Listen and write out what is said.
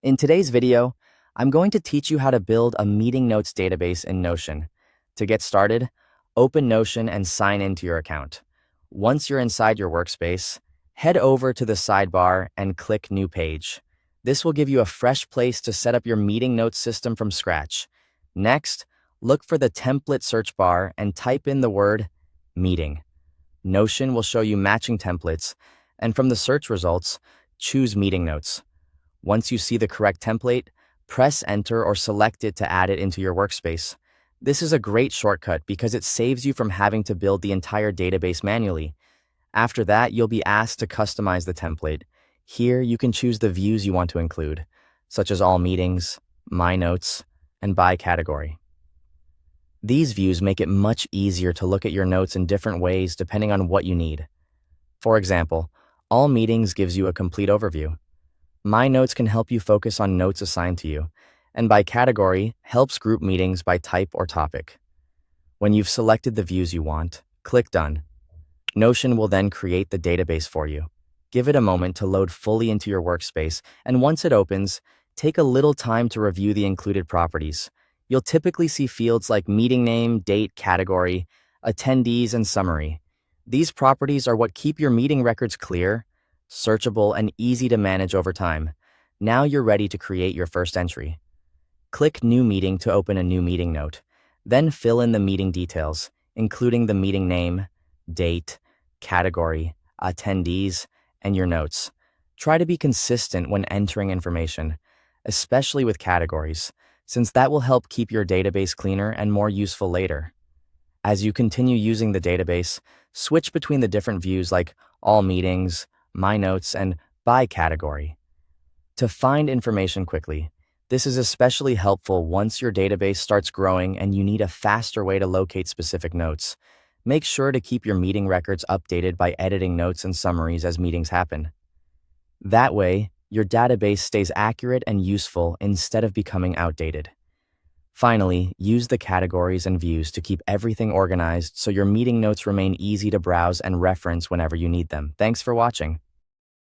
In today's video, I'm going to teach you how to build a meeting notes database in Notion. To get started, open Notion and sign into your account. Once you're inside your workspace, head over to the sidebar and click New Page. This will give you a fresh place to set up your meeting notes system from scratch. Next, look for the template search bar and type in the word Meeting. Notion will show you matching templates, and from the search results, choose Meeting Notes. Once you see the correct template, press Enter or select it to add it into your workspace. This is a great shortcut because it saves you from having to build the entire database manually. After that, you'll be asked to customize the template. Here, you can choose the views you want to include, such as All Meetings, My Notes, and By Category. These views make it much easier to look at your notes in different ways depending on what you need. For example, All Meetings gives you a complete overview. My Notes can help you focus on notes assigned to you, and By Category helps group meetings by type or topic. When you've selected the views you want, click Done. Notion will then create the database for you. Give it a moment to load fully into your workspace, and once it opens, take a little time to review the included properties. You'll typically see fields like meeting name, date, category, attendees, and summary. These properties are what keep your meeting records clear, searchable, and easy to manage over time. Now you're ready to create your first entry. Click New Meeting to open a new meeting note. Then fill in the meeting details, including the meeting name, date, category, attendees, and your notes. Try to be consistent when entering information, especially with categories, since that will help keep your database cleaner and more useful later. As you continue using the database, switch between the different views like All Meetings, My Notes, and By Category. To find information quickly, this is especially helpful once your database starts growing and you need a faster way to locate specific notes. Make sure to keep your meeting records updated by editing notes and summaries as meetings happen. That way, your database stays accurate and useful instead of becoming outdated. Finally, use the categories and views to keep everything organized so your meeting notes remain easy to browse and reference whenever you need them. Thanks for watching.